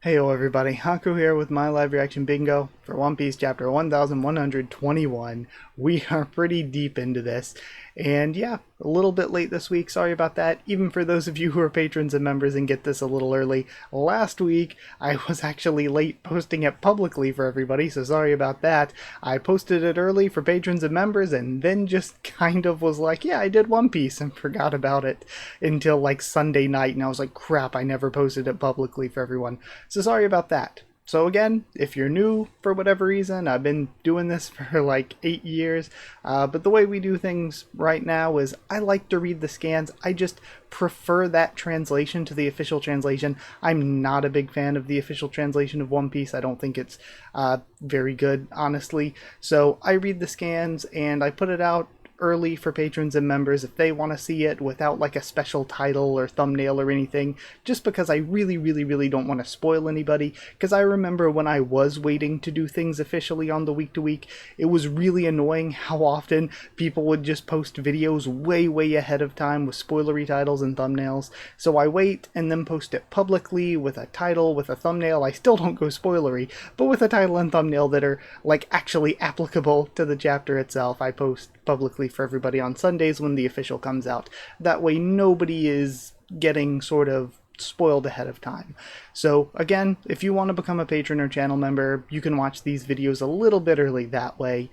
Heyo everybody, Haku here with my live reaction bingo for One Piece chapter 1121. We are pretty deep into this, and yeah, a little bit late this week, sorry about that, even for those of you who are patrons and members and get this a little early. Last week, I was actually late posting it publicly for everybody, so sorry about that. I posted it early for patrons and members, and then just kind of was like, yeah, I did One Piece, and forgot about it until like Sunday night, and I was like, crap, I never posted it publicly for everyone. So sorry about that. So again, if you're new for whatever reason, I've been doing this for like 8 years, but the way we do things right now is I like to read the scans. I just prefer that translation to the official translation. I'm not a big fan of the official translation of One Piece. I don't think it's very good, honestly. So I read the scans and I put it out early for patrons and members if they want to see it without like a special title or thumbnail or anything, just because I really don't want to spoil anybody. Because I remember when I was waiting to do things officially on the week to week, it was really annoying how often people would just post videos way ahead of time with spoilery titles and thumbnails. So I wait and then post it publicly with a title, with a thumbnail. I still don't go spoilery, but with a title and thumbnail that are like actually applicable to the chapter itself. I post publicly for everybody on Sundays when the official comes out. That way nobody is getting sort of spoiled ahead of time. So again, if you want to become a patron or channel member, you can watch these videos a little bit early that way.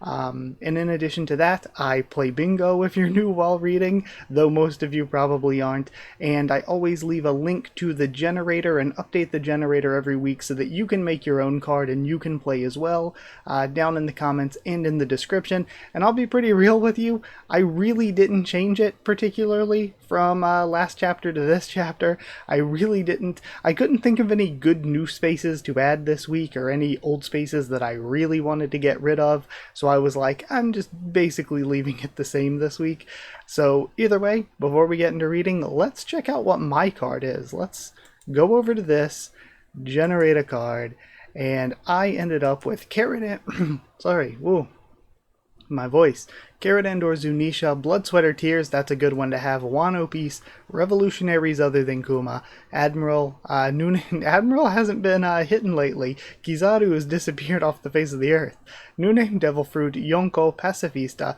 And in addition to that, I play bingo if you're new while reading, though most of you probably aren't, and I always leave a link to the generator and update the generator every week so that you can make your own card and you can play as well, down in the comments and in the description. And I'll be pretty real with you, I really didn't change it particularly from last chapter to this chapter. I really didn't. I couldn't think of any good new spaces to add this week or any old spaces that I really wanted to get rid of, so I was like, I'm just basically leaving it the same this week. So either way, before we get into reading, let's check out what my card is. Let's go over to this, generate a card, and I ended up with Carrot sorry, woo, my voice. Carrot Andor Zunisha, Blood, Sweat, or Tears, that's a good one to have. Wano Peace, Revolutionaries other than Kuma, Admiral, Admiral hasn't been hitting lately. Kizaru has disappeared off the face of the earth. New name Devil Fruit, Yonko, Pacifista,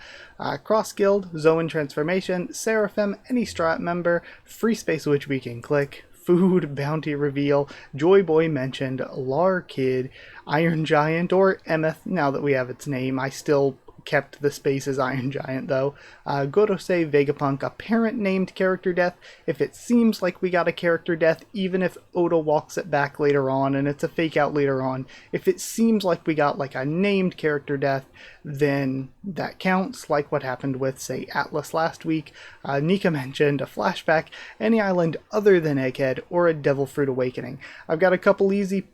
Cross Guild, Zoan Transformation, Seraphim, any Strat member, Free Space which we can click, Food, Bounty Reveal, Joy Boy mentioned, Lar Kid, Iron Giant, or Emeth, now that we have its name. I still kept the space as Iron Giant though. Gorosei, Vegapunk, apparent named character death. If it seems like we got a character death, even if Oda walks it back later on and it's a fake out later on, if it seems like we got like a named character death, then that counts, like what happened with, say, Atlas last week. Nika mentioned a flashback, any island other than Egghead, or a Devil Fruit Awakening. I've got a couple easy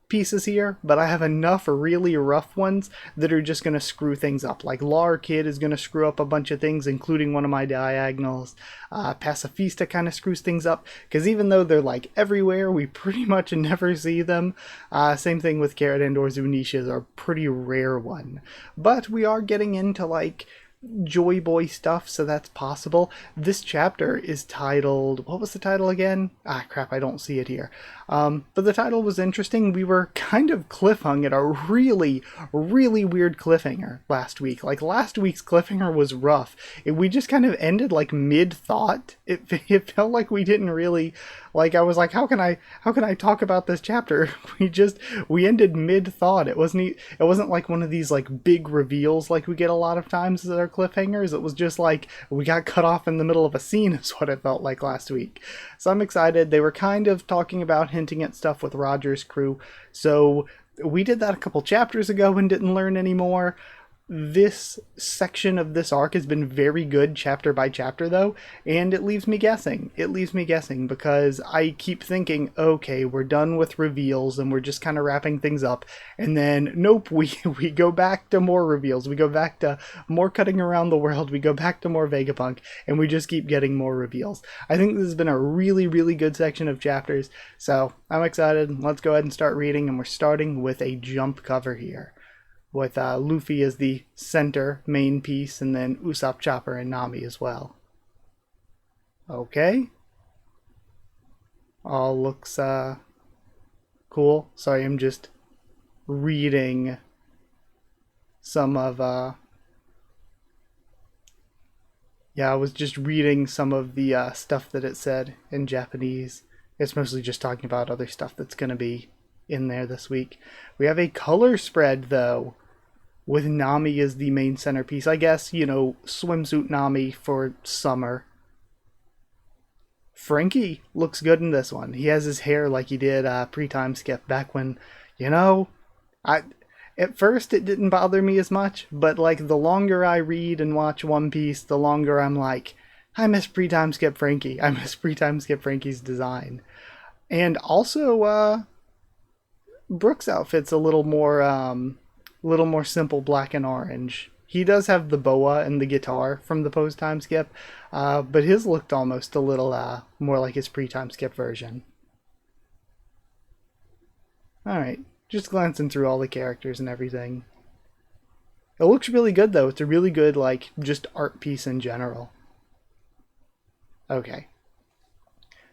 pieces here, but I have enough really rough ones that are just going to screw things up. Like Lar Kid is going to screw up a bunch of things, including one of my diagonals. Pacifista kind of screws things up, because even though they're like everywhere, we pretty much never see them. Same thing with Carrot Andor Zunisha is a pretty rare one. But we are getting into like Joy Boy stuff, so that's possible. This chapter is titled, what was the title again? Ah, crap, I don't see it here. But the title was interesting. We were kind of cliffhung at a really weird cliffhanger last week. Like, last week's cliffhanger was rough. We just kind of ended like mid-thought. It felt like we didn't really, like, I was like, how can I talk about this chapter? We ended mid-thought. It wasn't like one of these like big reveals like we get a lot of times that are cliffhangers. It was just like we got cut off in the middle of a scene is what it felt like last week. So I'm excited. They were kind of talking about hinting at stuff with Roger's crew. So we did that a couple chapters ago and didn't learn any more. This section of this arc has been very good chapter by chapter though, and it leaves me guessing. It leaves me guessing because I keep thinking, okay, we're done with reveals and we're just kind of wrapping things up, and then nope, we go back to more reveals, we go back to more cutting around the world, we go back to more Vegapunk, and we just keep getting more reveals. I think this has been a really good section of chapters, so I'm excited. Let's go ahead and start reading, and we're starting with a jump cover here, with Luffy as the center main piece, and then Usopp, Chopper, and Nami as well. Okay. All looks cool. Sorry, I'm just reading some of yeah, I was just reading some of the stuff that it said in Japanese. It's mostly just talking about other stuff that's going to be in there this week. We have a color spread, though, with Nami as the main centerpiece. I guess, you know, swimsuit Nami for summer. Frankie looks good in this one. He has his hair like he did pre-Timeskip back when, you know, I at first it didn't bother me as much, but like the longer I read and watch One Piece, the longer I'm like, I miss pre-Timeskip Frankie. I miss pre-Timeskip Frankie's design. And also Brooks' outfit's a little more simple black and orange. He does have the boa and the guitar from the post time skip, but his looked almost a little more like his pre-time skip version. Alright, just glancing through all the characters and everything. It looks really good though. It's a really good, like, just art piece in general. Okay.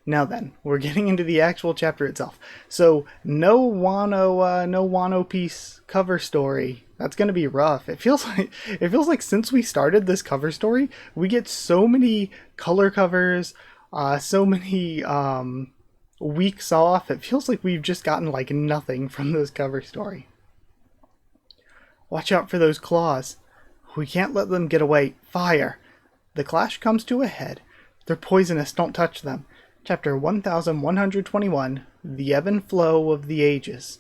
Now then, we're getting into the actual chapter itself. So, no Wano Piece cover story. That's gonna be rough. It feels like since we started this cover story, we get so many color covers, so many weeks off. It feels like we've just gotten like nothing from this cover story. Watch out for those claws. We can't let them get away. Fire! The clash comes to a head. They're poisonous. Don't touch them. Chapter 1121, The Ebb and Flow of the Ages.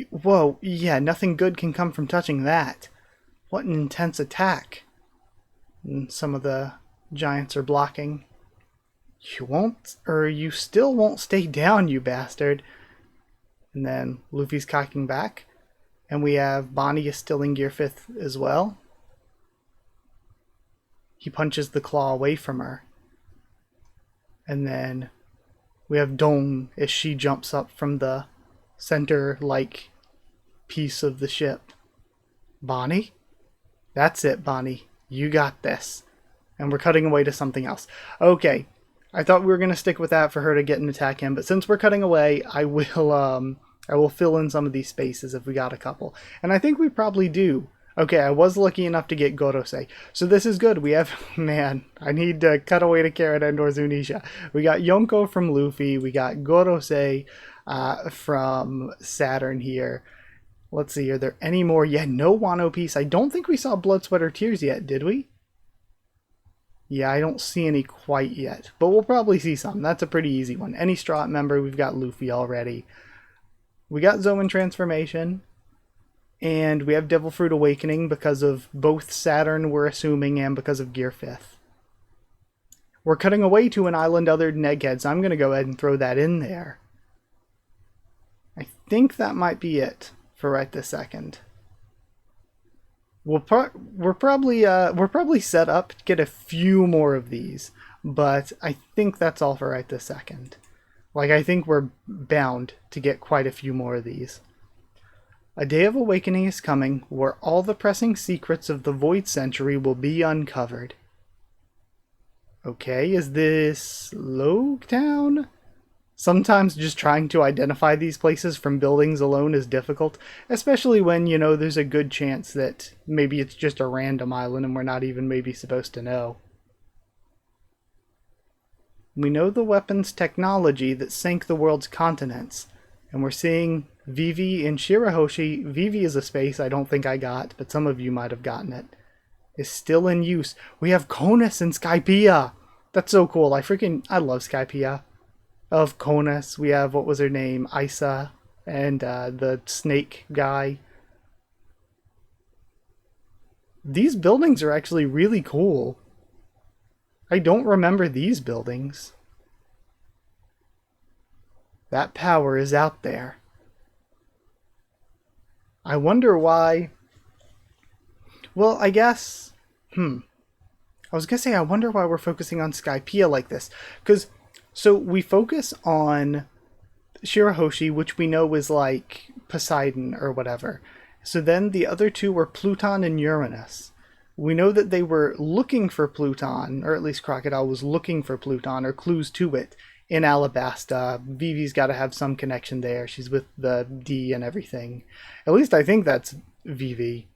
Whoa, yeah, nothing good can come from touching that. What an intense attack. And some of the giants are blocking. You still won't stay down, you bastard. And then Luffy's cocking back. And we have Bonnie is still in Gear 5th as well. He punches the claw away from her. And then we have Dong as she jumps up from the center-like piece of the ship. Bonnie? That's it, Bonnie. You got this. And we're cutting away to something else. Okay. I thought we were going to stick with that for her to get and attack him, but since we're cutting away, I will fill in some of these spaces if we got a couple. And I think we probably do. Okay, I was lucky enough to get Gorosei. So this is good. We have, man, I need to cut away to Carrot and or Zunisha. We got Yonko from Luffy. We got Gorosei from Saturn here. Let's see, are there any more? Yeah, no Wano Piece. I don't think we saw Blood, Sweat, or Tears yet, did we? Yeah, I don't see any quite yet. But we'll probably see some. That's a pretty easy one. Any Straw member, we've got Luffy already. We got Zoan Transformation. And we have Devil Fruit Awakening because of both Saturn, we're assuming, and because of Gear 5th. We're cutting away to an island other than Egghead, so I'm going to go ahead and throw that in there. I think that might be it for right this second. We're probably set up to get a few more of these, but I think that's all for right this second. Like, I think we're bound to get quite a few more of these. A day of awakening is coming, where all the pressing secrets of the Void Century will be uncovered. Okay, is this Logtown? Sometimes just trying to identify these places from buildings alone is difficult, especially when, you know, there's a good chance that maybe it's just a random island and we're not even maybe supposed to know. We know the weapons technology that sank the world's continents, and we're seeing Vivi and Shirahoshi. Vivi is a space I don't think I got, but some of you might have gotten it. Is still in use. We have Konus and Skypiea. That's so cool. I love Skypiea. Of Konus, we have, what was her name? Isa and the snake guy. These buildings are actually really cool. I don't remember these buildings. That power is out there. I wonder why. Well, I guess. I was gonna say, I wonder why we're focusing on Skypiea like this. So we focus on Shirahoshi, which we know is like Poseidon or whatever. So then the other two were Pluton and Uranus. We know that they were looking for Pluton, or at least Crocodile was looking for Pluton, or clues to it. in Alabasta. Vivi's got to have some connection there. She's with the D and everything. At least I think that's Vivi.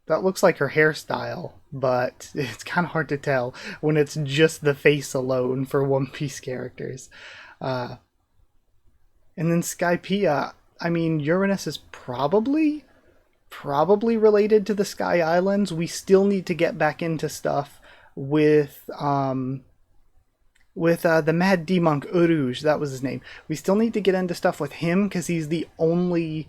That looks like her hairstyle, but it's kind of hard to tell when it's just the face alone for One Piece characters. Uh, and then Skypiea, I mean, Uranus is probably related to the Sky Islands. We still need to get back into stuff with the Mad D Monk Uruj. That was his name. We still need to get into stuff with him because he's the only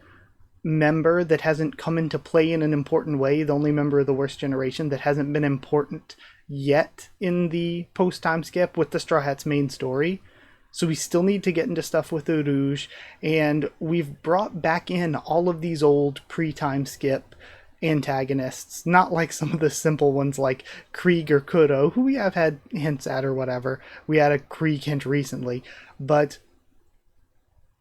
member that hasn't come into play in an important way, the only member of the worst generation that hasn't been important yet in the post-time skip with the Straw Hat's main story. So we still need to get into stuff with Uruj, and we've brought back in all of these old pre-time skip antagonists, not like some of the simple ones like Krieg or Kuro, who we have had hints at or whatever. We had a Krieg hint recently, but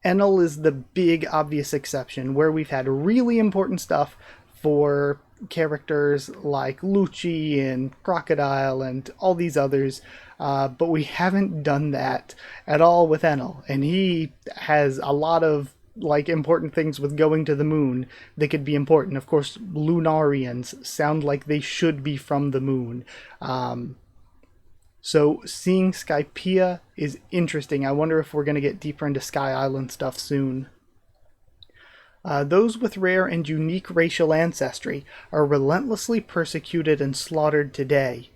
Enel is the big obvious exception where we've had really important stuff for characters like Lucci and Crocodile and all these others, but we haven't done that at all with Enel, and he has a lot of like important things with going to the moon that could be important. Of course, Lunarians sound like they should be from the moon. So seeing Skypiea is interesting. I wonder if we're going to get deeper into Sky Island stuff soon. Those with rare and unique racial ancestry are relentlessly persecuted and slaughtered today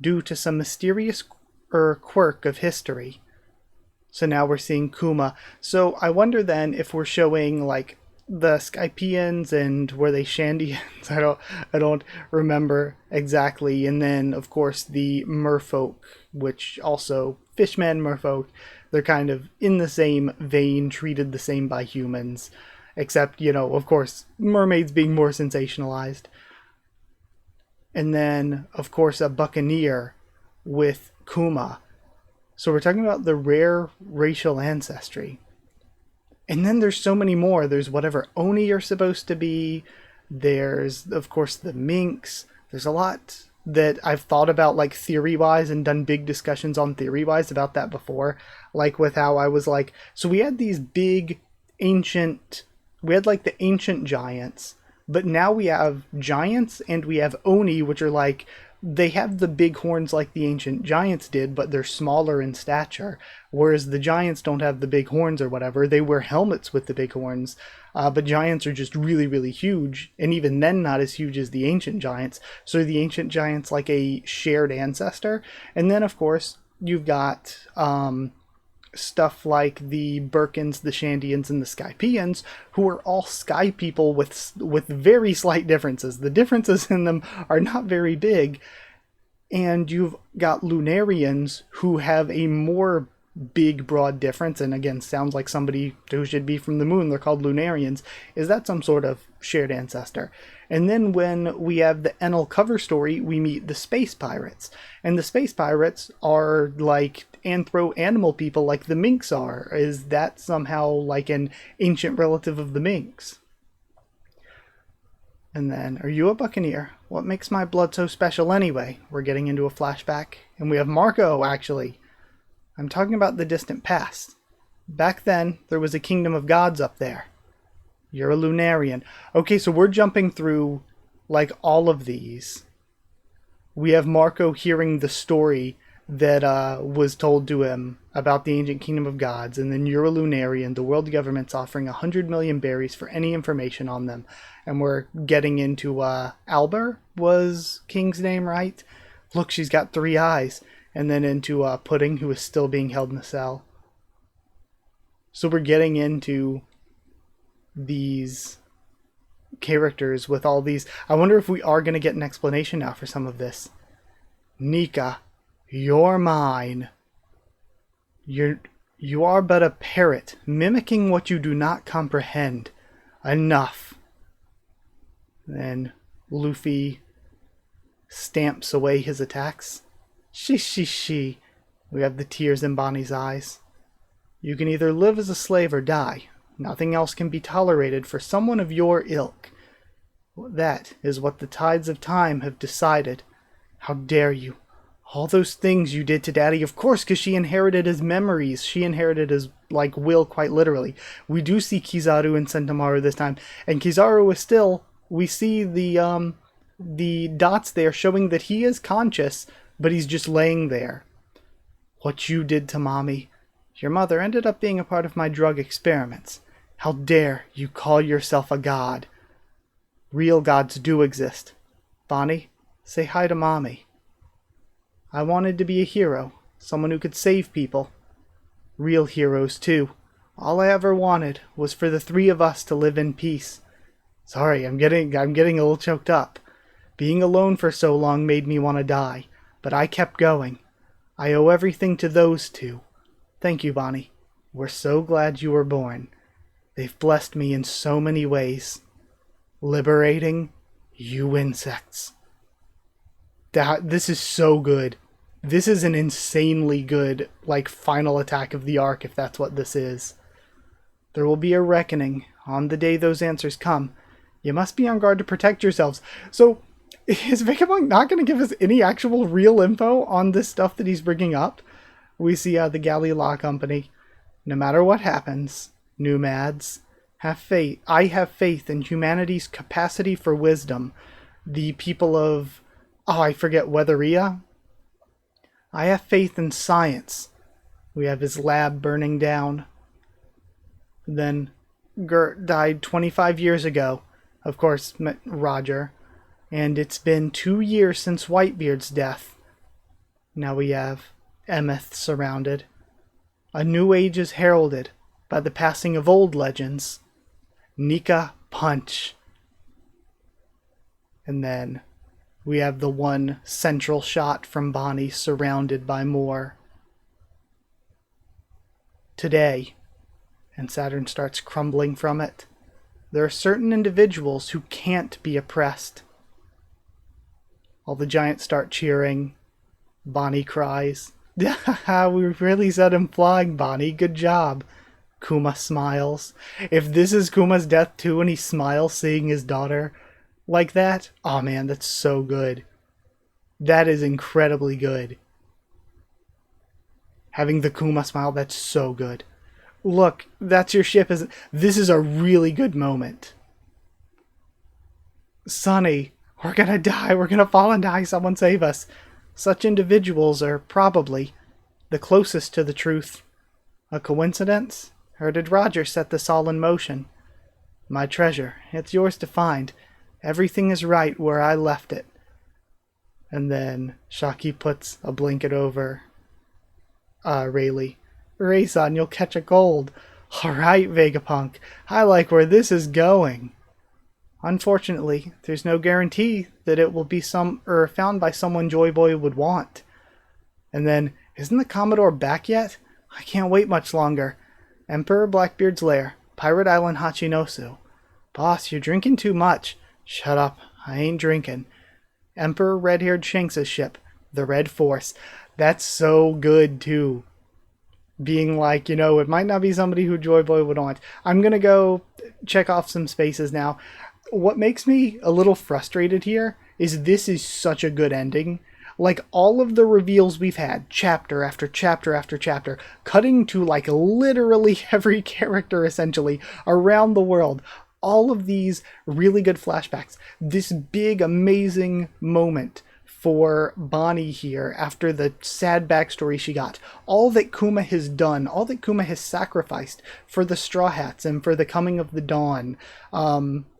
due to some mysterious quirk of history. So now we're seeing Kuma. So I wonder then if we're showing like the Skypians and were they Shandians? I don't remember exactly. And then of course the merfolk, which also fishmen, merfolk, they're kind of in the same vein, treated the same by humans, except, you know, of course, mermaids being more sensationalized. And then of course a buccaneer with Kuma. So we're talking about the rare racial ancestry. And then there's so many more. There's whatever Oni are supposed to be. There's, of course, the minks. There's a lot that I've thought about, like, theory-wise, and done big discussions on theory-wise about that before. Like, with how I was like... So we had these big, ancient... We had, like, the ancient giants. But now we have giants, and we have Oni, which are, like... They have the big horns like the ancient giants did, but they're smaller in stature. Whereas the giants don't have the big horns or whatever. They wear helmets with the big horns. But giants are just really, really huge. And even then not as huge as the ancient giants. So the ancient giants like a shared ancestor. And then, of course, you've got stuff like the Birkins, the Shandians, and the Skypians, who are all sky people with very slight differences. The differences in them are not very big. And you've got Lunarians who have a more big, broad difference, and again, sounds like somebody who should be from the moon. They're called Lunarians. Is that some sort of shared ancestor? And then when we have the Enel cover story, we meet the space pirates. And the space pirates are like anthro-animal people like the minks are. Is that somehow like an ancient relative of the minks? And then, are you a buccaneer? What makes my blood so special anyway? We're getting into a flashback. And we have Marco, actually. I'm talking about the distant past. Back then, there was a kingdom of gods up there. You're a Lunarian. Okay, so we're jumping through, like, all of these. We have Marco hearing the story that was told to him about the ancient kingdom of gods, and then you're a Lunarian. The world government's offering 100 million berries for any information on them. And we're getting into, Albert was King's name, right? Look, she's got 3 eyes. And then into Pudding, who is still being held in a cell. So we're getting into these characters with all these... I wonder if we are going to get an explanation now for some of this. Nika, you're mine. You are but a parrot, mimicking what you do not comprehend. Enough. Then Luffy stamps away his attacks. She. We have the tears in Bonnie's eyes. You can either live as a slave or die. Nothing else can be tolerated for someone of your ilk. That is what the tides of time have decided. How dare you? All those things you did to Daddy, of course, because she inherited his memories. She inherited his, like, will, quite literally. We do see Kizaru and Sentomaru this time, and Kizaru is still, we see the dots there showing that he is conscious, but he's just laying there. What you did to Mommy. Your mother ended up being a part of my drug experiments. How dare you call yourself a god? Real gods do exist. Bonnie, say hi to Mommy. I wanted to be a hero, someone who could save people. Real heroes, too. All I ever wanted was for the three of us to live in peace. Sorry, I'm getting a little choked up. Being alone for so long made me want to die, but I kept going. I owe everything to those two. Thank you, Bonnie. We're so glad you were born. They've blessed me in so many ways. Liberating you insects. This is so good. This is an insanely good, like, final attack of the arc, if that's what this is. There will be a reckoning on the day those answers come. You must be on guard to protect yourselves. So, is Vegapunk not going to give us any actual real info on this stuff that he's bringing up? We see the Galley Law Company. No matter what happens, Nomads, have faith. I have faith in humanity's capacity for wisdom. The people of... oh, I forget, Weatheria? I have faith in science. We have his lab burning down. Then Gert died 25 years ago. Of course, Roger. And it's been 2 years since Whitebeard's death. Now we have Emeth surrounded. A new age is heralded by the passing of old legends. Nika Punch. And then we have the one central shot from Bonnie surrounded by more. Today, and Saturn starts crumbling from it, there are certain individuals who can't be oppressed. All the giants start cheering. Bonnie cries. We really set him flying, Bonnie. Good job. Kuma smiles. If this is Kuma's death too and he smiles seeing his daughter like that, oh man, that's so good. That is incredibly good. Having the Kuma smile, that's so good. Look, that's your ship. This is a really good moment. Sonny, we're gonna die. We're gonna fall and die. Someone save us. Such individuals are probably the closest to the truth. A coincidence? Or did Roger set this all in motion? My treasure, it's yours to find. Everything is right where I left it. And then Shaki puts a blanket over Rayleigh. Ray-san, you'll catch a cold. Alright, Vegapunk. I like where this is going. Unfortunately, there's no guarantee that it will be found by someone Joy Boy would want. And then, isn't the Commodore back yet? I can't wait much longer. Emperor Blackbeard's lair, Pirate Island Hachinosu. Boss, you're drinking too much. Shut up, I ain't drinking. Emperor Red-Haired Shanks' ship, the Red Force. That's so good too. Being like, it might not be somebody who Joy Boy would want. I'm gonna go check off some spaces now. What makes me a little frustrated here is this is such a good ending. Like, all of the reveals we've had, chapter after chapter after chapter, cutting to, like, literally every character, essentially, around the world. All of these really good flashbacks. This big, amazing moment for Bonnie here after the sad backstory she got. All that Kuma has done, all that Kuma has sacrificed for the Straw Hats and for the coming of the dawn.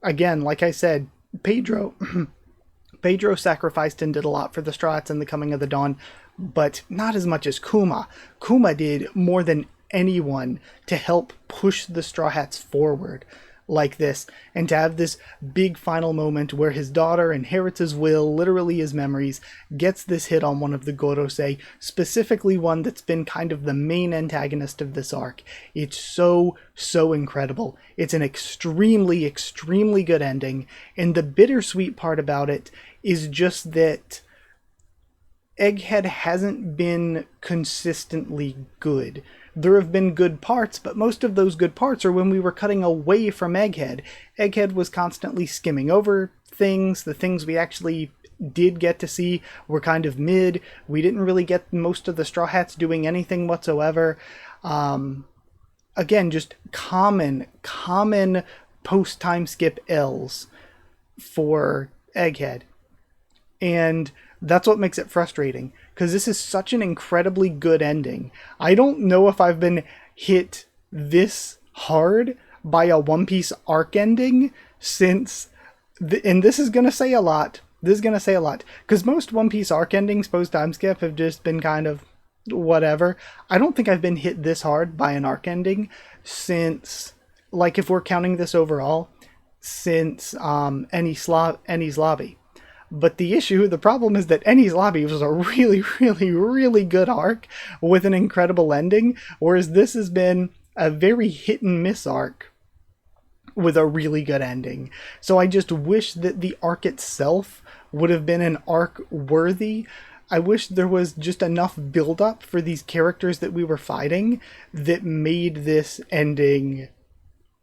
Again, like I said, Pedro sacrificed and did a lot for the Straw Hats and the coming of the dawn, but not as much as Kuma. Kuma did more than anyone to help push the Straw Hats forward like this, and to have this big final moment where his daughter inherits his will, literally his memories, gets this hit on one of the Gorosei, specifically one that's been kind of the main antagonist of this arc. It's so incredible. It's an extremely, extremely good ending, and the bittersweet part about it is just that Egghead hasn't been consistently good. There have been good parts, but most of those good parts are when we were cutting away from Egghead. Egghead was constantly skimming over things, the things we actually did get to see were kind of mid. We didn't really get most of the Straw Hats doing anything whatsoever. Again, just common post-time skip L's for Egghead. And that's what makes it frustrating, because this is such an incredibly good ending. I don't know if I've been hit this hard by a One Piece arc ending since... and this is going to say a lot. Because most One Piece arc endings post-time skip have just been kind of whatever. I don't think I've been hit this hard by an arc ending since, like, if we're counting this overall, since Enies Lobby. But the problem is that Enies Lobby was a really, really, really good arc with an incredible ending, whereas this has been a very hit and miss arc with a really good ending. So I just wish that the arc itself would have been an arc worthy. I wish there was just enough build-up for these characters that we were fighting that made this ending,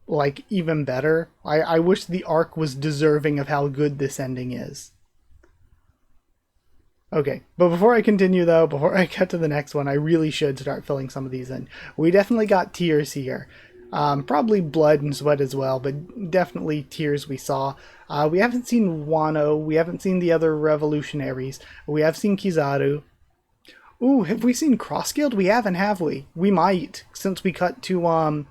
like, even better. I wish the arc was deserving of how good this ending is. Okay, but before I continue though, before I get to the next one, I really should start filling some of these in. We definitely got tears here. Probably blood and sweat as well, but definitely tears we saw. We haven't seen Wano, we haven't seen the other revolutionaries, we have seen Kizaru. Ooh, have we seen Crossguild? We haven't, have we? We might, since we cut to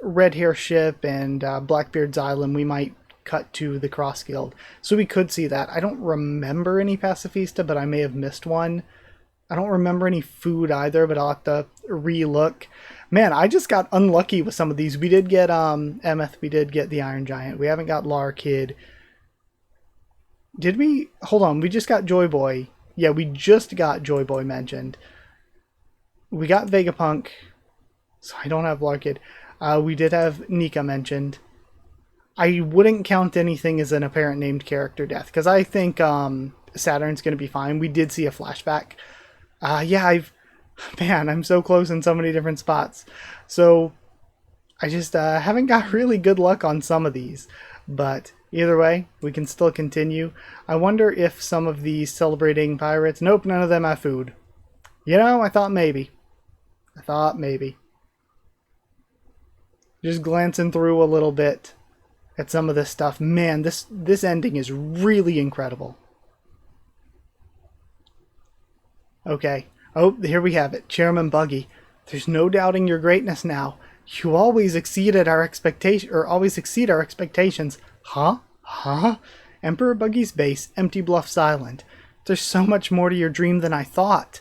Red Hair Ship and Blackbeard's Island, we might cut to the Cross Guild. So we could see that. I don't remember any Pacifista, but I may have missed one. I don't remember any food either, but I'll have to re-look. Man, I just got unlucky with some of these. We did get Emeth, we did get the Iron Giant. We haven't got Lar Kid. Did we? Hold on, we just got Joy Boy. Yeah, we just got Joy Boy mentioned. We got Vegapunk, so I don't have Lar Kid. We did have Nika mentioned. I wouldn't count anything as an apparent named character death, because I think Saturn's going to be fine. We did see a flashback. Yeah, man, I'm so close in so many different spots. So I just haven't got really good luck on some of these. But either way, we can still continue. I wonder if some of these celebrating pirates... Nope, none of them have food. You know, I thought maybe. Just glancing through a little bit at some of this stuff. Man, this ending is really incredible. Okay. Oh, here we have it. Chairman Buggy. There's no doubting your greatness now. You always exceeded our expectation, or always exceed our expectations. Huh? Emperor Buggy's base, Empty Bluffs Island. There's so much more to your dream than I thought.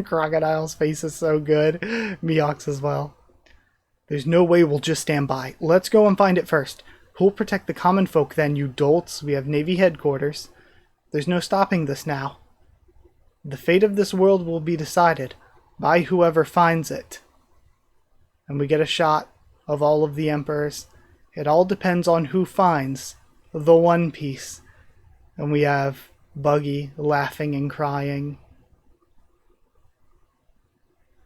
Crocodile's face is so good. Mihawk's as well. There's no way we'll just stand by. Let's go and find it first. Who'll protect the common folk then, you dolts? We have Navy headquarters. There's no stopping this now. The fate of this world will be decided by whoever finds it. And we get a shot of all of the emperors. It all depends on who finds the One Piece. And we have Buggy laughing and crying.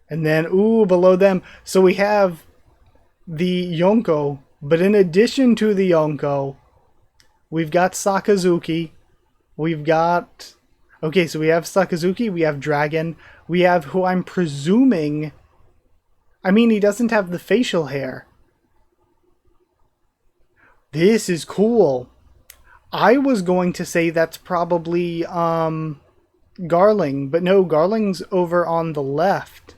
And then, ooh, below them. So we have the Yonko. But in addition to the Yonko, we've got Sakazuki. We've got... Okay, so we have Sakazuki, we have Dragon, we have who I'm presuming... I mean, he doesn't have the facial hair. This is cool. I was going to say that's probably Garling, but no, Garling's over on the left.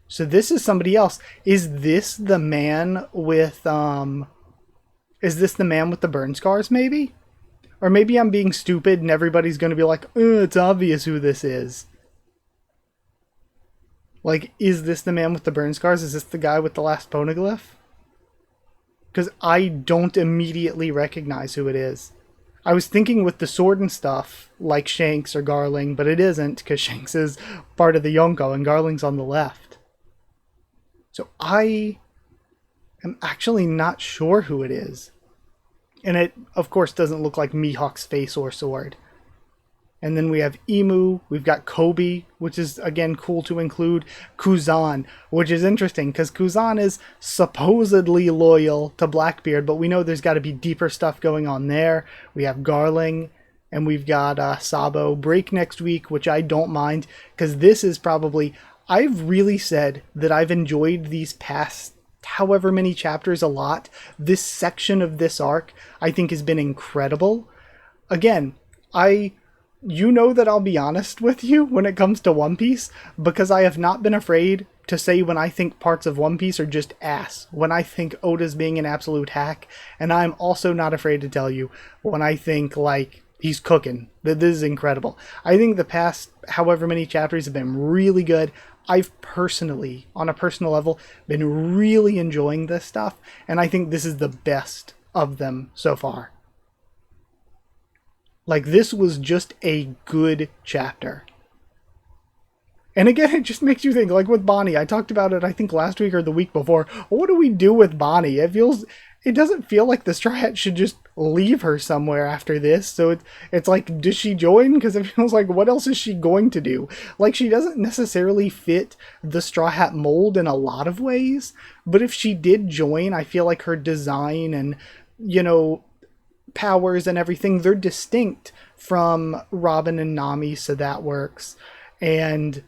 So this is somebody else. Is this the man with... Is this the man with the burn scars, maybe? Or maybe I'm being stupid and everybody's going to be like, it's obvious who this is. Like, is this the man with the burn scars? Is this the guy with the last poneglyph? Because I don't immediately recognize who it is. I was thinking with the sword and stuff, like Shanks or Garling, but it isn't, because Shanks is part of the Yonko and Garling's on the left. So I am actually not sure who it is. And it, of course, doesn't look like Mihawk's face or sword. And then we have Emu, we've got Kobe, which is, again, cool to include. Kuzan, which is interesting, because Kuzan is supposedly loyal to Blackbeard, but we know there's got to be deeper stuff going on there. We have Garling, and we've got Sabo break next week, which I don't mind, because this is probably, I've really said that I've enjoyed these past however many chapters a lot. This section of this arc I think has been incredible. Again, you know that I'll be honest with you when it comes to One Piece, because I have not been afraid to say when I think parts of One Piece are just ass, when I think Oda's being an absolute hack, and I'm also not afraid to tell you when I think, like, he's cooking. This is incredible. I think the past however many chapters have been really good. I've personally, on a personal level, been really enjoying this stuff, and I think this is the best of them so far. Like, this was just a good chapter. And again, it just makes you think, like with Bonnie, I talked about it, I think last week or the week before. What do we do with Bonnie? It doesn't feel like the Straw Hat should just leave her somewhere after this. So it's like, does she join? Because it feels like, what else is she going to do? Like, she doesn't necessarily fit the Straw Hat mold in a lot of ways. But if she did join, I feel like her design and, powers and everything, they're distinct from Robin and Nami, so that works. And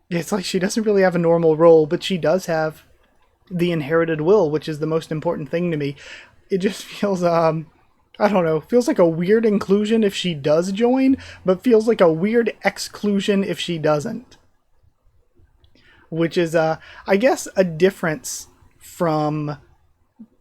it's like she doesn't really have a normal role, but she does have the inherited will, which is the most important thing to me. It just feels, I don't know, feels like a weird inclusion if she does join, but feels like a weird exclusion if she doesn't. Which is, I guess, a difference from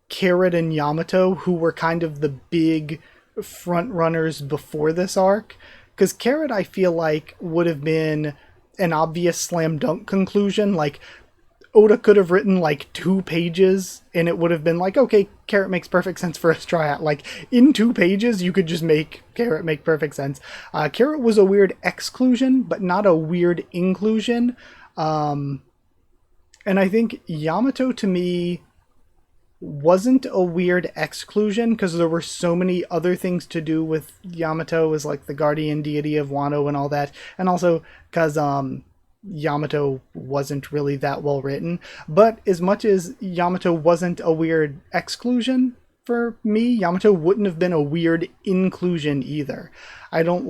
Carrot and Yamato, who were kind of the big front runners before this arc. Because Carrot, I feel like, would have been an obvious slam dunk conclusion. Like, Oda could have written like 2 pages and it would have been like, okay, Carrot makes perfect sense for a Straw Hat. Like, in 2 pages, you could just make Carrot make perfect sense. Carrot was a weird exclusion, but not a weird inclusion. And I think Yamato, to me, wasn't a weird exclusion because there were so many other things to do with Yamato as like the guardian deity of Wano and all that. And also because Yamato wasn't really that well written. But as much as Yamato wasn't a weird exclusion for me, Yamato wouldn't have been a weird inclusion either. I don't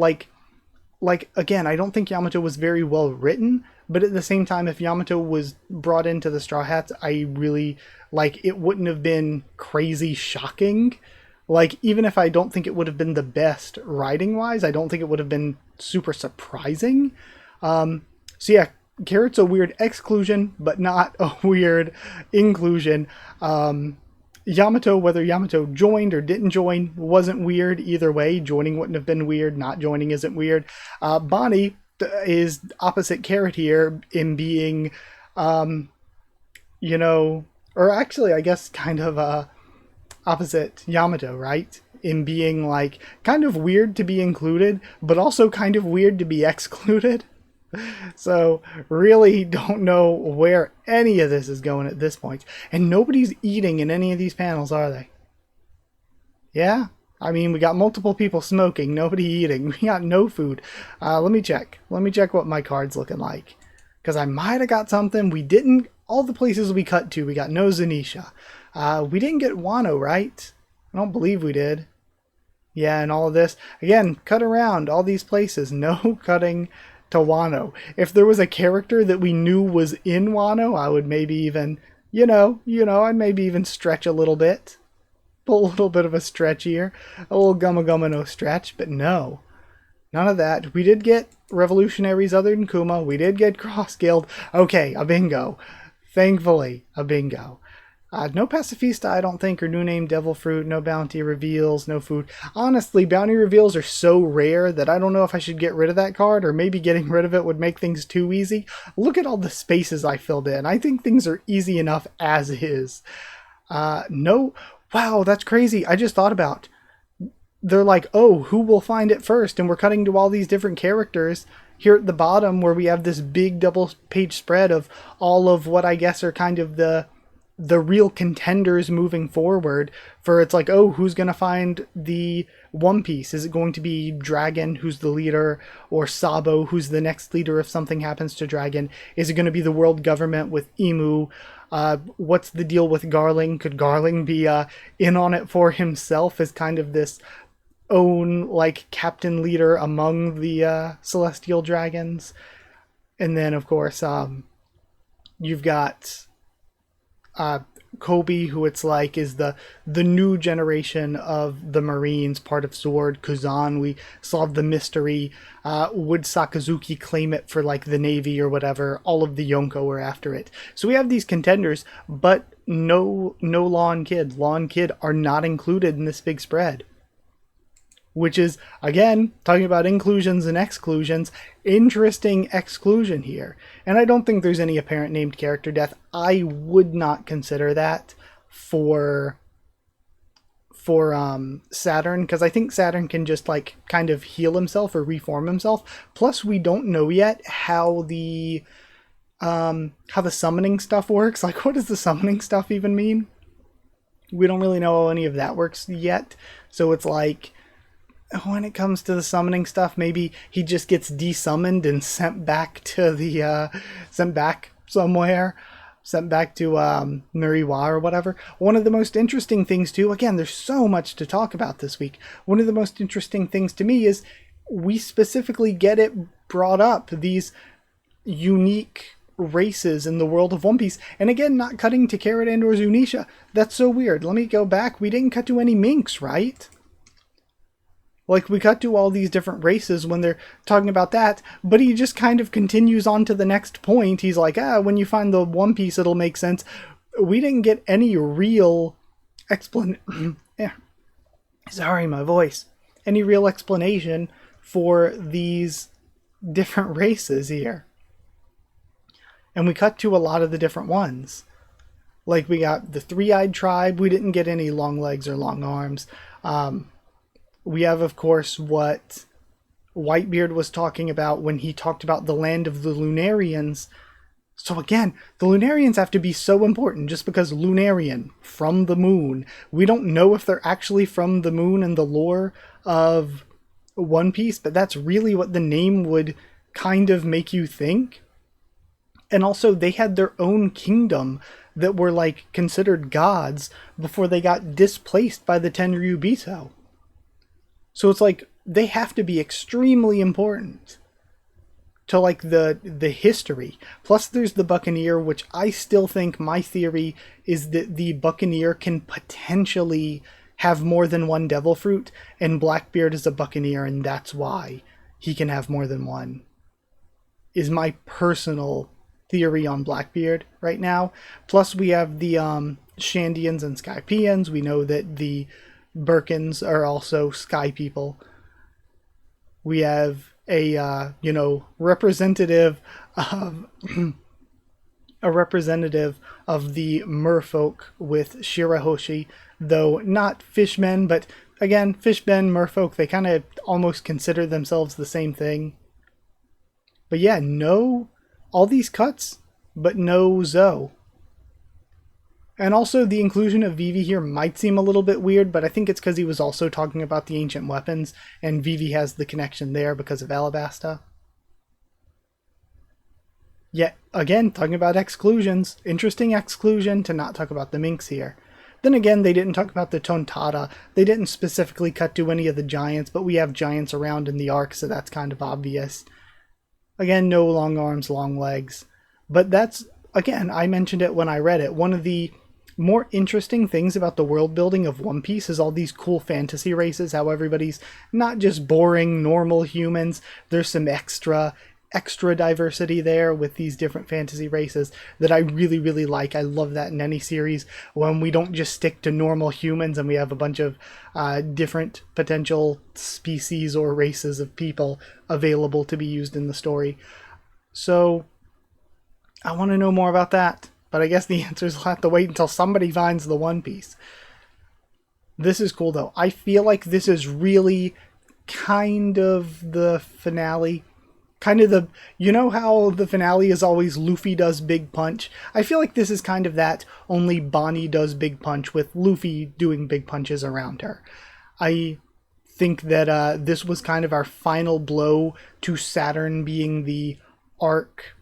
again, I don't think Yamato was very well written, but at the same time, if Yamato was brought into the Straw Hats, I really, it wouldn't have been crazy shocking. Like, even if I don't think it would have been the best writing-wise, I don't think it would have been super surprising. So yeah, Carrot's a weird exclusion, but not a weird inclusion. Yamato, whether Yamato joined or didn't join, wasn't weird either way. Joining wouldn't have been weird. Not joining isn't weird. Bonnie is opposite Carrot here in being, or actually, I guess kind of opposite Yamato, right? In being like kind of weird to be included, but also kind of weird to be excluded. So really don't know where any of this is going at this point. And nobody's eating in any of these panels, are they? Yeah? I mean, we got multiple people smoking, nobody eating. We got no food. Let me check. Let me check what my card's looking like. Because I might have got something. We didn't. All the places we cut to, we got no Zanisha. We didn't get Wano, right? I don't believe we did. Yeah, and all of this. Again, cut around all these places. No cutting to Wano. If there was a character that we knew was in Wano, I would maybe even, I'd maybe even stretch a little bit. A little bit of a stretch here. A little gumma gumma no stretch, but no. None of that. We did get revolutionaries other than Kuma. We did get Cross Guild. Okay, a bingo. Thankfully, a bingo. No Pacifista, I don't think, or new name Devil Fruit, no bounty reveals, no food. Honestly, bounty reveals are so rare that I don't know if I should get rid of that card, or maybe getting rid of it would make things too easy. Look at all the spaces I filled in. I think things are easy enough as is. No. Wow, that's crazy. I just thought about. They're like, oh, who will find it first? And we're cutting to all these different characters here at the bottom where we have this big double page spread of all of what I guess are kind of the real contenders moving forward for it's like, oh, who's going to find the One Piece? Is it going to be Dragon, who's the leader, or Sabo, who's the next leader if something happens to Dragon? Is it going to be the world government with Imu? What's the deal with Garling? Could Garling be in on it for himself as kind of this own like captain leader among the celestial dragons. And then of course you've got uh, Kobe, who it's like is the new generation of the Marines, part of Sword. Kuzan, we solved the mystery. Would Sakazuki claim it for like the Navy or whatever? All of the Yonko were after it. So we have these contenders, but no Law and Kid. Law and Kid are not included in this big spread. Which is, again, talking about inclusions and exclusions, interesting exclusion here. And I don't think there's any apparent named character death. I would not consider that for Saturn, because I think Saturn can just like kind of heal himself or reform himself. Plus, we don't know yet how the summoning stuff works. Like, what does the summoning stuff even mean? We don't really know how any of that works yet. So it's like, when it comes to the summoning stuff, maybe he just gets desummoned and sent back to the sent back somewhere, sent back to Nuriwa or whatever. One of the most interesting things too, again, there's so much to talk about this week. One of the most interesting things to me is we specifically get it brought up, these unique races in the world of One Piece. And again, not cutting to Carrot and or Zunisha. That's so weird. Let me go back. We didn't cut to any minks, right? Like, we cut to all these different races when they're talking about that, but he just kind of continues on to the next point. He's like, when you find the One Piece, it'll make sense. We didn't get any real Sorry, my voice. Any real explanation for these different races here. And we cut to a lot of the different ones. Like, we got the three-eyed tribe. We didn't get any long legs or long arms. We have, of course, what Whitebeard was talking about when he talked about the land of the Lunarians. So again, the Lunarians have to be so important just because Lunarian, from the moon. We don't know if they're actually from the moon in the lore of One Piece, but that's really what the name would kind of make you think. And also, they had their own kingdom that were like considered gods before they got displaced by the Tenryubito. So it's like, they have to be extremely important to like the history. Plus there's the Buccaneer, which I still think, my theory is that the Buccaneer can potentially have more than one devil fruit, and Blackbeard is a Buccaneer, and that's why he can have more than one. Is my personal theory on Blackbeard right now. Plus we have the Shandians and Skypians. We know that the Birkins are also sky people. We have a representative of a representative of the merfolk with Shirahoshi, though not fishmen, but again, fishmen, merfolk, they kind of almost consider themselves the same thing. But yeah, no, all these cuts, but no Zoe. And also, the inclusion of Vivi here might seem a little bit weird, but I think it's because he was also talking about the ancient weapons, and Vivi has the connection there because of Alabasta. Yet, again, talking about exclusions. Interesting exclusion to not talk about the minks here. Then again, they didn't talk about the Tontada. They didn't specifically cut to any of the giants, but we have giants around in the arc, so that's kind of obvious. Again, no long arms, long legs. But that's, again, I mentioned it when I read it, one of the more interesting things about the world building of One Piece is all these cool fantasy races, how everybody's not just boring normal humans. There's some extra diversity there with these different fantasy races that I really, really like. I love that in any series when we don't just stick to normal humans and we have a bunch of different potential species or races of people available to be used in the story. So I want to know more about that. But I guess the answer is we'll have to wait until somebody finds the One Piece. This is cool, though. I feel like this is really kind of the finale. Kind of the... You know how the finale is always Luffy does Big Punch? I feel like this is kind of that, only Bonnie does Big Punch with Luffy doing big punches around her. I think that this was kind of our final blow to Saturn being the arc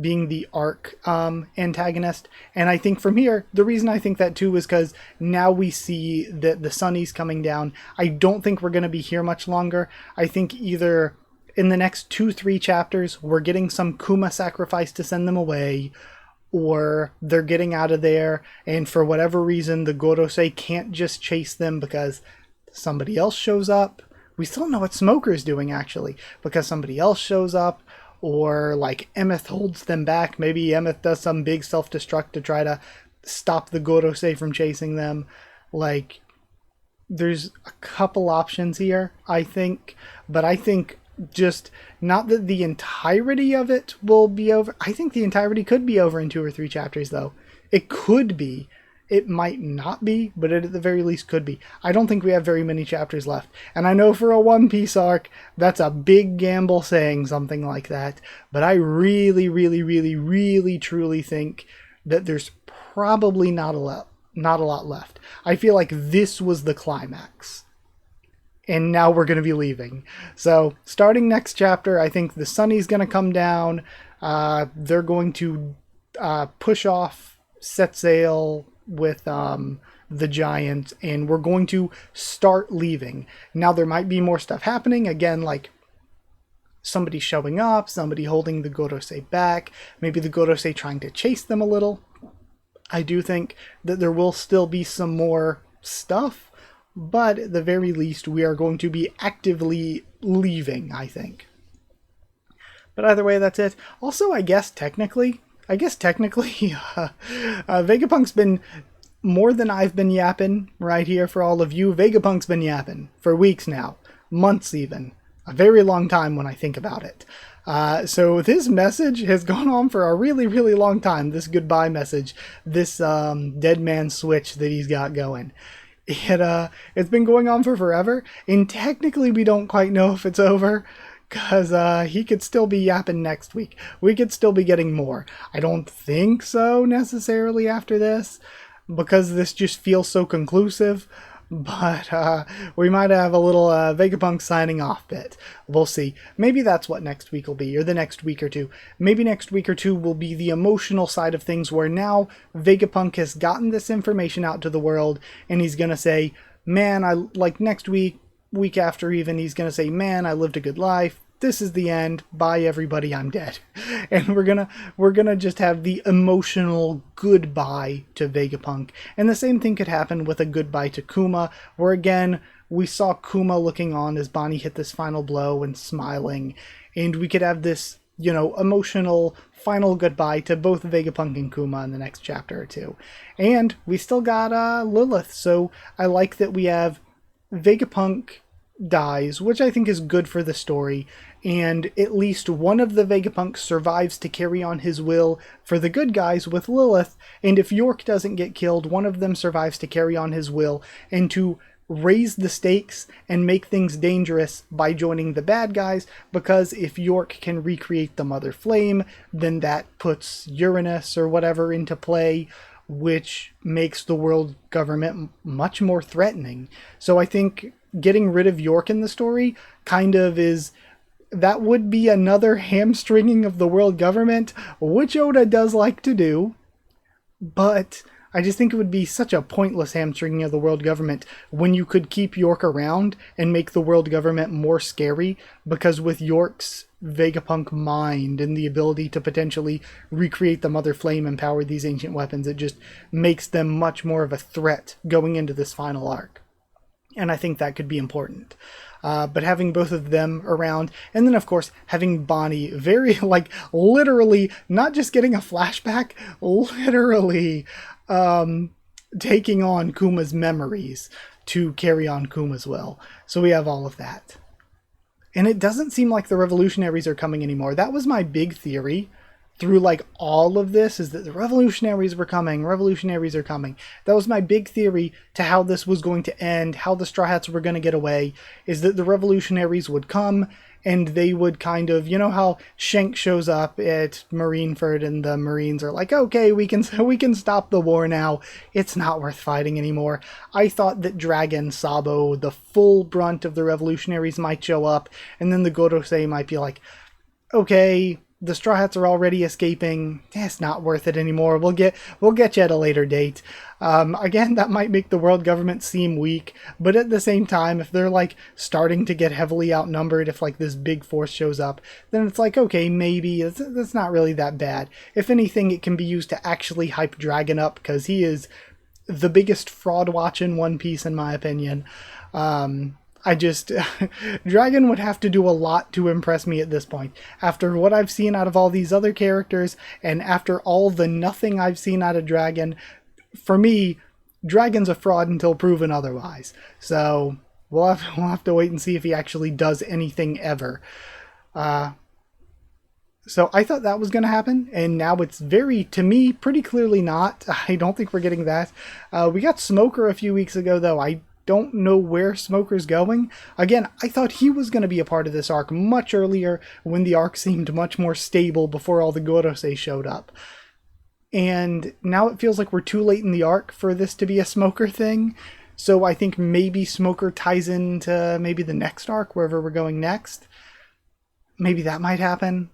being the arc antagonist. And I think from here, the reason I think that too is because now we see that the Sunny's coming down. I don't think we're going to be here much longer. I think either in the next 2-3 chapters, we're getting some Kuma sacrifice to send them away, or they're getting out of there, and for whatever reason, the Gorosei can't just chase them because somebody else shows up. We still don't know what Smoker's doing, actually, because somebody else shows up, or like Emeth holds them back. Maybe Emeth does some big self-destruct to try to stop the Gorosei from chasing them. Like, there's a couple options here, I think, but I think just not that the entirety of it will be over. I think the entirety could be over in 2 or 3 chapters, though. It could be. It might not be, but it at the very least could be. I don't think we have very many chapters left. And I know for a One Piece arc, that's a big gamble saying something like that. But I really, really, really, really, truly think that there's probably not a lot left. I feel like this was the climax. And now we're going to be leaving. So, starting next chapter, I think the Sunny's going to come down. They're going to push off, set sail with the Giant, and we're going to start leaving. Now, there might be more stuff happening. Again, like somebody showing up, somebody holding the Gorosei back, maybe the Gorosei trying to chase them a little. I do think that there will still be some more stuff. But at the very least, we are going to be actively leaving, I think. But either way, that's it. Also, I guess technically, Vegapunk's been more than I've been yapping right here for all of you. Vegapunk's been yapping for weeks now, months even. A very long time when I think about it. So this message has gone on for a really, really long time. This goodbye message, this dead man switch that he's got going. It's been going on for forever, and technically we don't quite know if it's over, because he could still be yapping next week. We could still be getting more. I don't think so necessarily after this, because this just feels so conclusive, but we might have a little Vegapunk signing off bit. We'll see. Maybe that's what next week will be, or the next week or two. Maybe next week or two will be the emotional side of things, where now Vegapunk has gotten this information out to the world, and he's gonna say, man, next week, week after even, he's gonna say, man, I lived a good life. This is the end. Bye, everybody. I'm dead. And we're gonna just have the emotional goodbye to Vegapunk. And the same thing could happen with a goodbye to Kuma, where again, we saw Kuma looking on as Bonnie hit this final blow and smiling. And we could have this, emotional final goodbye to both Vegapunk and Kuma in the next chapter or two. And we still got Lilith, so I like that we have Vegapunk dies, which I think is good for the story, and at least one of the Vegapunks survives to carry on his will for the good guys with Lilith, and if York doesn't get killed, one of them survives to carry on his will and to raise the stakes and make things dangerous by joining the bad guys, because if York can recreate the Mother Flame, then that puts Uranus or whatever into play, which makes the world government much more threatening. So I think getting rid of York in the story kind of that would be another hamstringing of the world government, which Oda does like to do, but I just think it would be such a pointless hamstringing of the world government when you could keep York around and make the world government more scary, because with York's Vegapunk mind and the ability to potentially recreate the Mother Flame and power these ancient weapons, it just makes them much more of a threat going into this final arc. And I think that could be important. But having both of them around, and then of course having Bonnie very, literally, not just getting a flashback, literally taking on Kuma's memories to carry on Kuma's will. So we have all of that. And it doesn't seem like the revolutionaries are coming anymore. That was my big theory through all of this, is that the revolutionaries were coming, revolutionaries are coming. That was my big theory to how this was going to end, how the Straw Hats were going to get away, is that the revolutionaries would come and they would kind of, how Shank shows up at Marineford and the Marines are like, okay, we can stop the war now. It's not worth fighting anymore. I thought that Dragon, Sabo, the full brunt of the revolutionaries might show up, and then the Gorosei might be like, okay, the Straw Hats are already escaping. It's not worth it anymore. We'll get you at a later date. Again, that might make the world government seem weak, but at the same time, if they're like starting to get heavily outnumbered, if like this big force shows up, then it's like, okay, maybe that's not really that bad. If anything, it can be used to actually hype Dragon up, because he is the biggest fraud watch in One Piece, in my opinion. I just, Dragon would have to do a lot to impress me at this point. After what I've seen out of all these other characters, and after all the nothing I've seen out of Dragon, for me, Dragon's a fraud until proven otherwise. So, we'll have to wait and see if he actually does anything ever. So I thought that was going to happen, and now it's to me, pretty clearly not. I don't think we're getting that. We got Smoker a few weeks ago, though. I don't know where Smoker's going. Again, I thought he was going to be a part of this arc much earlier, when the arc seemed much more stable before all the Gorosei showed up. And now it feels like we're too late in the arc for this to be a Smoker thing. So I think maybe Smoker ties into maybe the next arc, wherever we're going next. Maybe that might happen.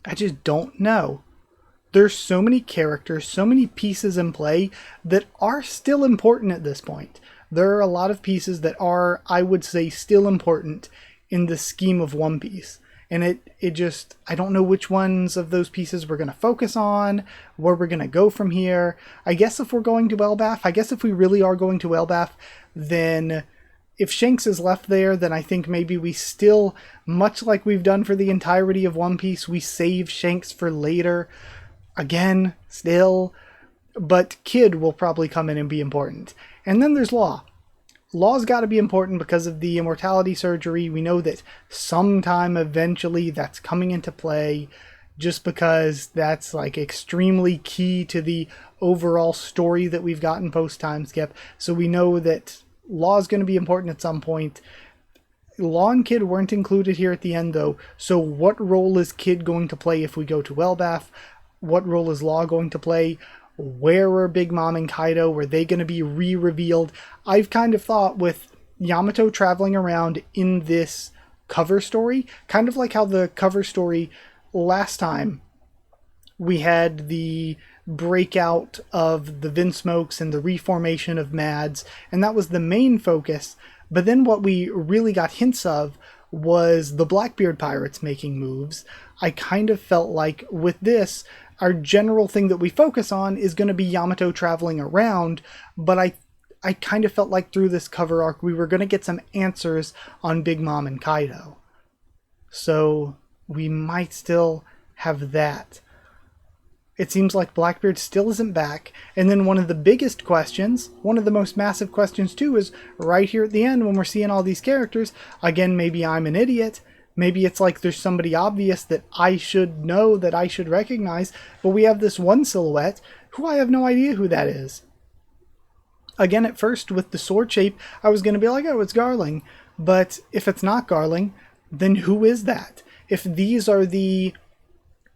I just don't know. There's so many characters, so many pieces in play that are still important at this point. There are a lot of pieces that are, I would say, still important in the scheme of One Piece. And it just, I don't know which ones of those pieces we're going to focus on, where we're going to go from here. I guess if we're going to Elbaf, I guess if we really are going to Elbaf, then if Shanks is left there, then I think maybe we still, much like we've done for the entirety of One Piece, we save Shanks for later. Again, still, but Kid will probably come in and be important. And then there's Law. Law's got to be important because of the immortality surgery. We know that sometime eventually that's coming into play, just because that's like extremely key to the overall story that we've gotten post-Timeskip. So we know that Law's going to be important at some point. Law and Kid weren't included here at the end, though. So what role is Kid going to play if we go to Elbaf? What role is Law going to play? Where are Big Mom and Kaido? Were they going to be re-revealed? I've kind of thought with Yamato traveling around in this cover story, kind of like how the cover story last time we had the breakout of the Vinsmokes and the reformation of Mads, and that was the main focus. But then what we really got hints of was the Blackbeard pirates making moves. I kind of felt like with this, our general thing that we focus on is going to be Yamato traveling around, but I kind of felt like through this cover arc we were going to get some answers on Big Mom and Kaido. So we might still have that. It seems like Blackbeard still isn't back, and then one of the biggest questions, one of the most massive questions too, is right here at the end when we're seeing all these characters. Again, maybe I'm an idiot. Maybe it's like there's somebody obvious that I should know, that I should recognize, but we have this one silhouette who I have no idea who that is. Again, at first, with the sword shape, I was going to be like, oh, it's Garling. But if it's not Garling, then who is that? If these are the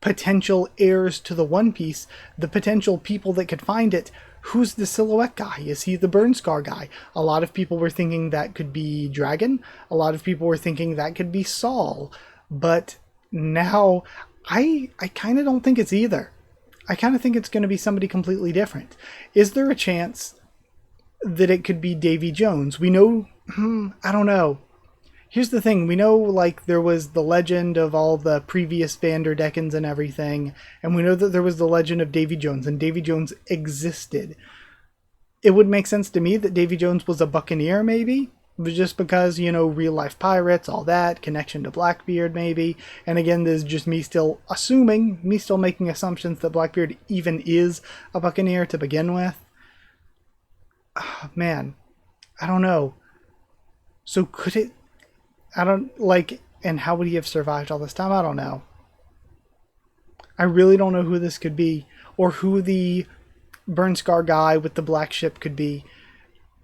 potential heirs to the One Piece, the potential people that could find it, who's the silhouette guy? Is he the burn scar guy? A lot of people were thinking that could be Dragon. A lot of people were thinking that could be Saul. But now, I kind of don't think it's either. I kind of think it's going to be somebody completely different. Is there a chance that it could be Davy Jones? We know, I don't know. Here's the thing, we know like there was the legend of all the previous Vanderdeckens and everything, and we know that there was the legend of Davy Jones, and Davy Jones existed. It would make sense to me that Davy Jones was a buccaneer, maybe, just because, you know, real life pirates, all that, connection to Blackbeard maybe, and again, this is just me still assuming, me still making assumptions that Blackbeard even is a buccaneer to begin with. Oh, man, I don't know. So could it... I don't, like, and how would he have survived all this time? I don't know. I really don't know who this could be, or who the burn scar guy with the black ship could be.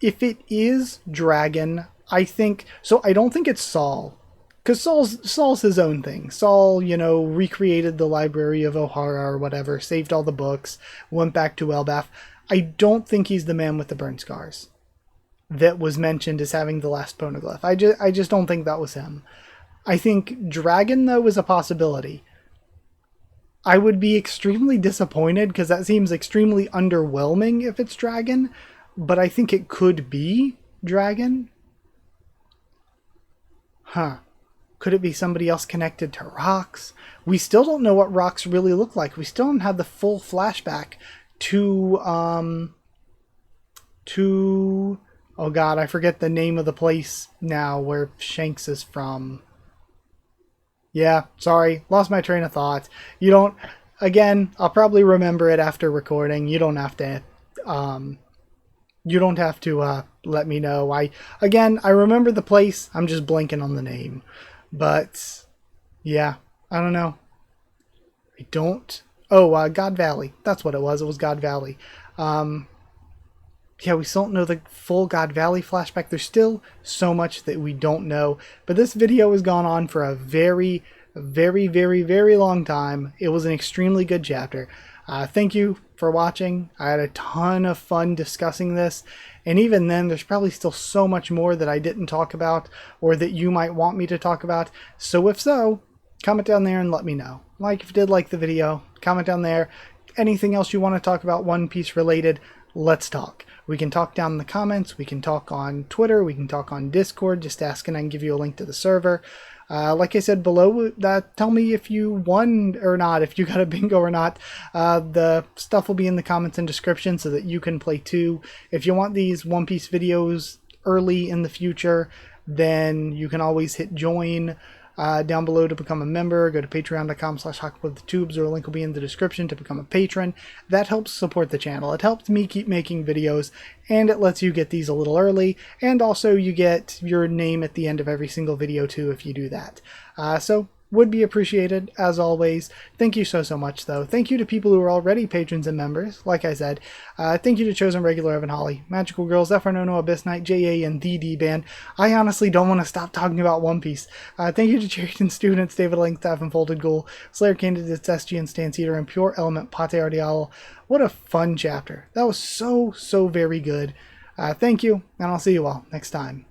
If it is Dragon, I think, so I don't think it's Saul, because Saul's his own thing. Saul, you know, recreated the Library of Ohara or whatever, saved all the books, went back to Elbaf. I don't think he's the man with the burn scars that was mentioned as having the last poneglyph. I just don't think that was him. I think Dragon, though, is a possibility. I would be extremely disappointed because that seems extremely underwhelming if it's dragon, but I think it could be dragon. Huh. Could it be somebody else connected to rocks? We still don't know what rocks really look like. We still don't have the full flashback to oh god, I forget the name of the place now where Shanks is from. Yeah, sorry, lost my train of thought. You don't, again, I'll probably remember it after recording. You don't have to let me know. I remember the place. I'm just blanking on the name. But yeah, I don't know. I don't. Oh, God Valley. That's what it was. It was God Valley. Yeah, we still don't know the full God Valley flashback. There's still so much that we don't know. But this video has gone on for a very, very, very, very long time. It was an extremely good chapter. Thank you for watching. I had a ton of fun discussing this. And even then, there's probably still so much more that I didn't talk about or that you might want me to talk about. So if so, comment down there and let me know. Like if you did like the video, comment down there. Anything else you want to talk about One Piece related, let's talk. We can talk down in the comments, we can talk on Twitter, we can talk on Discord, just ask and I can give you a link to the server. Like I said below, tell me if you won or not, if you got a bingo or not. The stuff will be in the comments and description so that you can play too. If you want these One Piece videos early in the future, then you can always hit join down below to become a member. Go to patreon.com/HakuWithTheTubes, or a link will be in the description to become a patron. That helps support the channel. It helps me keep making videos, and it lets you get these a little early, and also you get your name at the end of every single video too if you do that. So would be appreciated, as always. Thank you so much, though. Thank you to people who are already patrons and members, like I said. Thank you to Chosen Regular Evan Holly, Magical Girls, FRNono, Abyss Knight, JA, and the D-Band. I honestly don't want to stop talking about One Piece. Thank you to Cherryton Students, David Langstaff, and Folded Ghoul, Slayer Candidates, SG, and Stance Eater, and Pure Element, Pate Ardial. What a fun chapter. That was so very good. Thank you, and I'll see you all next time.